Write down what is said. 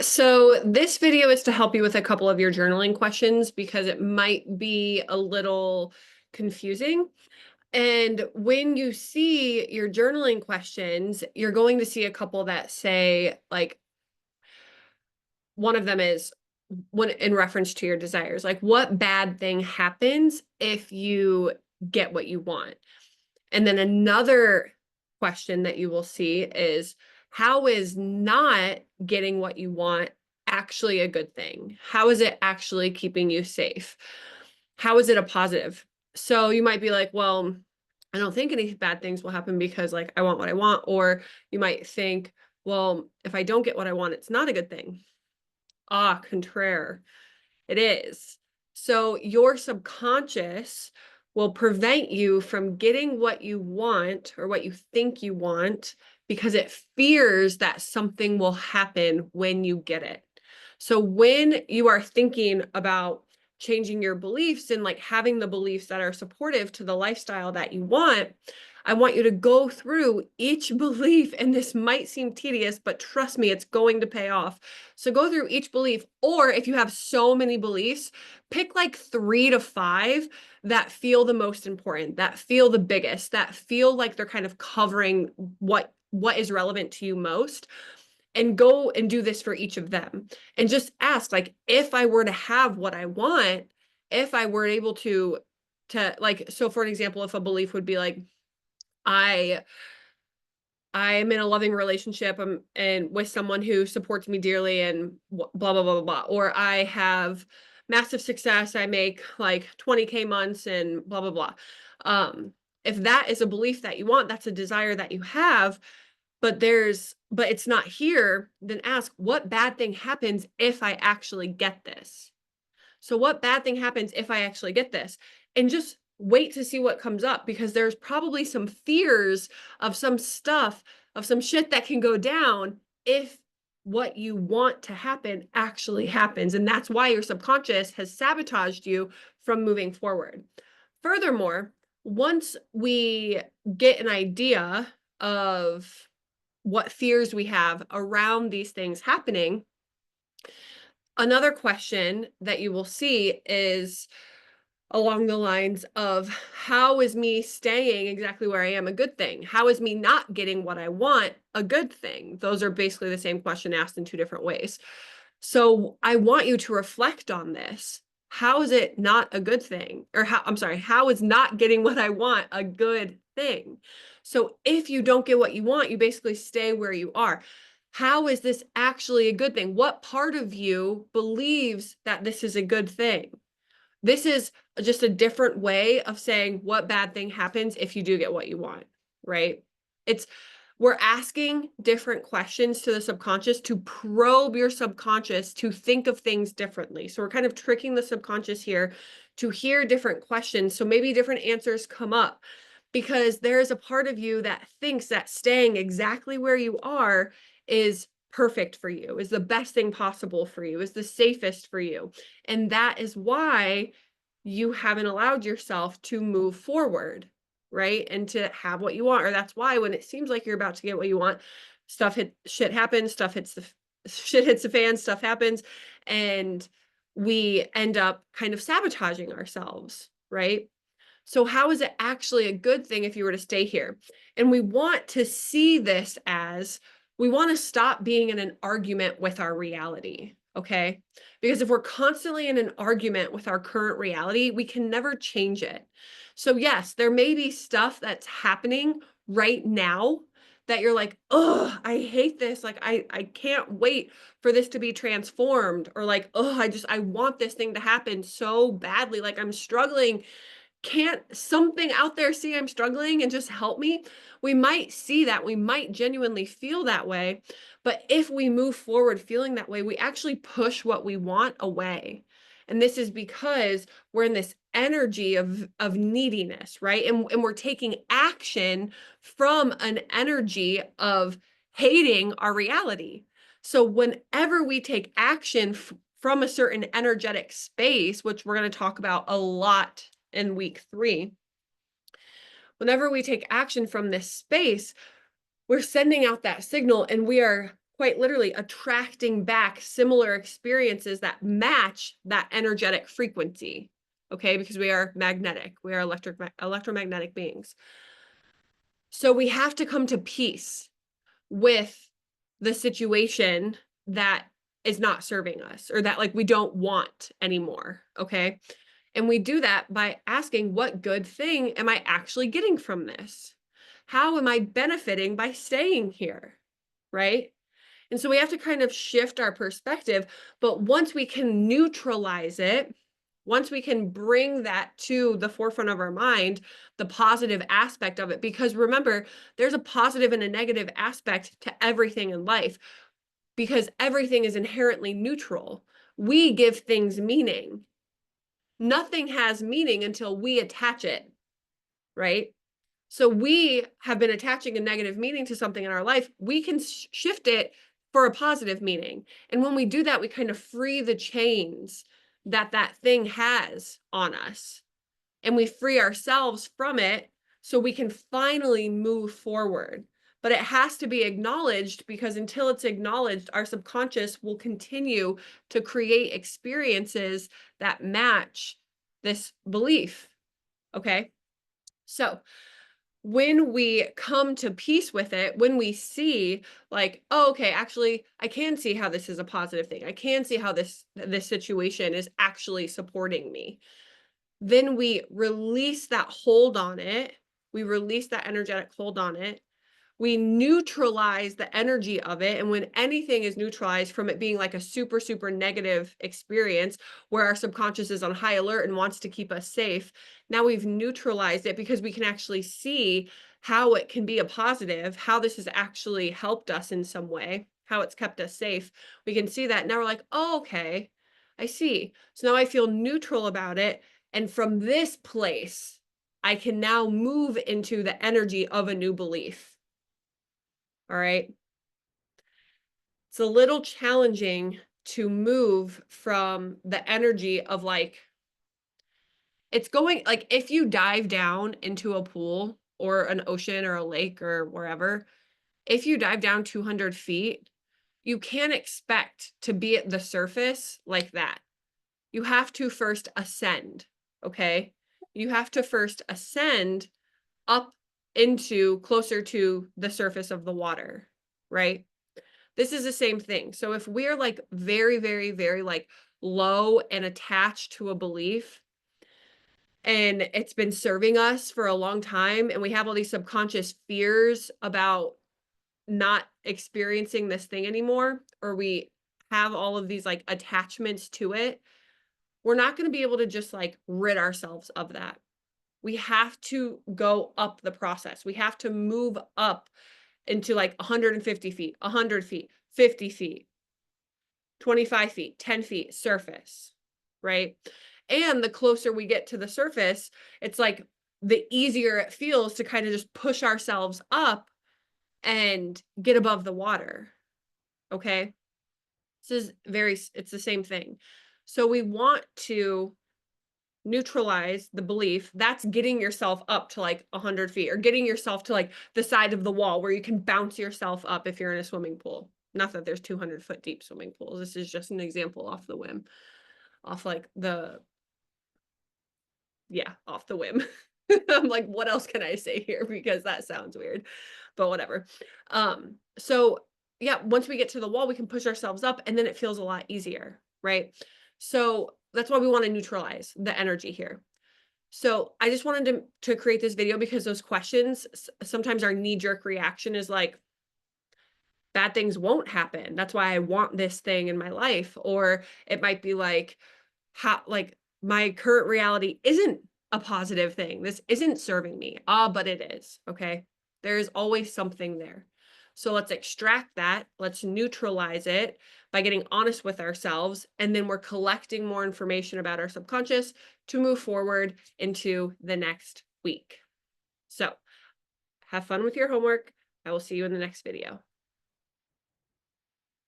So this video is to help you with a couple of your journaling questions because it might be a little confusing. And when you see your journaling questions, you're going to see a couple that say, like, one of them is when in reference to your desires, like what bad thing happens if you get what you want? And then another question that you will see is, how is not getting what you want actually a good thing? How is it actually keeping you safe? How is it a positive? So you might be like, well, I don't think any bad things will happen because like I want what I want. Or you might think, well, if I don't get what I want, it's not a good thing. Ah, contraire. It is. So your subconscious will prevent you from getting what you want or what you think you want because it fears that something will happen when you get it. So when you are thinking about changing your beliefs and like having the beliefs that are supportive to the lifestyle that you want, I want you to go through each belief, and this might seem tedious, but trust me, it's going to pay off. So go through each belief, or if you have so many beliefs, pick like 3 to 5 that feel the most important, that feel the biggest, that feel like they're kind of covering what is relevant to you most, and go and do this for each of them. And just ask, like, if I were to have what I want, if I were able to like, so for an example, if a belief would be like, I I'm in a loving relationship, and with someone who supports me dearly and blah, blah, blah, blah, blah. Or I have massive success. I make like 20K months and blah, blah, blah. If that is a belief that you want, that's a desire that you have, but it's not here, then ask, what bad thing happens if I actually get this? So what bad thing happens if I actually get this? And just wait to see what comes up, because there's probably some fears of some stuff, of some shit that can go down if what you want to happen actually happens. And that's why your subconscious has sabotaged you from moving forward. Furthermore, once we get an idea of what fears we have around these things happening, another question that you will see is along the lines of, how is me staying exactly where I am a good thing? How is me not getting what I want a good thing? Those are basically the same question asked in 2 different ways. So I want you to reflect on this. How is it not a good thing? Or how is not getting what I want a good thing? So if you don't get what you want, you basically stay where you are. How is this actually a good thing? What part of you believes that this is a good thing? This is just a different way of saying what bad thing happens if you do get what you want, right? It's We're asking different questions to the subconscious to probe your subconscious to think of things differently. So we're kind of tricking the subconscious here to hear different questions. So maybe different answers come up because there is a part of you that thinks that staying exactly where you are is perfect for you, is the best thing possible for you, is the safest for you. And that is why you haven't allowed yourself to move forward, right? And to have what you want. Or that's why when it seems like you're about to get what you want, shit happens, shit hits the fan, stuff happens, and we end up kind of sabotaging ourselves, right? So how is it actually a good thing if you were to stay here? And we want to see this as, we want to stop being in an argument with our reality, okay? Because if we're constantly in an argument with our current reality, we can never change it. So yes, there may be stuff that's happening right now that you're like, oh, I hate this. Like, I can't wait for this to be transformed. Or like, oh, I want this thing to happen so badly. Like, I'm struggling. Can't something out there see I'm struggling and just help me? We might see that, we might genuinely feel that way, but if we move forward feeling that way, we actually push what we want away. And this is because we're in this energy of neediness, right? And we're taking action from an energy of hating our reality. So whenever we take action from a certain energetic space, which we're going to talk about a lot in week 3, whenever we take action from this space, we're sending out that signal, and we are quite literally attracting back similar experiences that match that energetic frequency. Okay, because we are magnetic, we are electromagnetic beings. So we have to come to peace with the situation that is not serving us, or that like we don't want anymore. Okay. And we do that by asking, what good thing am I actually getting from this? How am I benefiting by staying here? Right. And so we have to kind of shift our perspective. But once we can neutralize it, once we can bring that to the forefront of our mind, the positive aspect of it, because remember, there's a positive and a negative aspect to everything in life, because everything is inherently neutral. We give things meaning. Nothing has meaning until we attach it, right? So we have been attaching a negative meaning to something in our life. We can shift it for a positive meaning. And when we do that, we kind of free the chains that that thing has on us. And we free ourselves from it so we can finally move forward. But it has to be acknowledged, because until it's acknowledged, our subconscious will continue to create experiences that match this belief. Okay. So when we come to peace with it, when we see like, oh, okay, actually, I can see how this is a positive thing. I can see how this situation is actually supporting me. Then we release that hold on it. We release that energetic hold on it. We neutralize the energy of it. And when anything is neutralized from it being like a super, super negative experience where our subconscious is on high alert and wants to keep us safe, now we've neutralized it because we can actually see how it can be a positive, how this has actually helped us in some way, how it's kept us safe. We can see that. Now we're like, oh, okay, I see. So now I feel neutral about it. And from this place, I can now move into the energy of a new belief. All right. It's a little challenging to move from the energy of like, it's going like, if you dive down into a pool or an ocean or a lake or wherever, if you dive down 200 feet, you can't expect to be at the surface like that. You have to first ascend. Okay. You have to first ascend up into closer to the surface of the water, right? This is the same thing. So if we're like very, very, very like low and attached to a belief, and it's been serving us for a long time, and we have all these subconscious fears about not experiencing this thing anymore, or we have all of these like attachments to it, we're not going to be able to just like rid ourselves of that. We have to go up the process. We have to move up into like 150 feet, 100 feet, 50 feet, 25 feet, 10 feet surface, right? And the closer we get to the surface, it's like the easier it feels to kind of just push ourselves up and get above the water. Okay. It's the same thing. So we want to neutralize the belief. That's getting yourself up to like 100 feet, or getting yourself to like the side of the wall where you can bounce yourself up if you're in a swimming pool. Not that there's 200-foot deep swimming pools. This is just an example off the whim, off like off the whim. I'm like, what else can I say here? Because that sounds weird, but whatever. So yeah, once we get to the wall, we can push ourselves up, and then it feels a lot easier, right? So that's why we want to neutralize the energy here. So I just wanted to create this video because those questions, sometimes our knee-jerk reaction is like, bad things won't happen. That's why I want this thing in my life. Or it might be like, how, like, my current reality isn't a positive thing. This isn't serving me. But it is. Okay. There is always something there. So let's extract that. Let's neutralize it by getting honest with ourselves. And then we're collecting more information about our subconscious to move forward into the next week. So have fun with your homework. I will see you in the next video.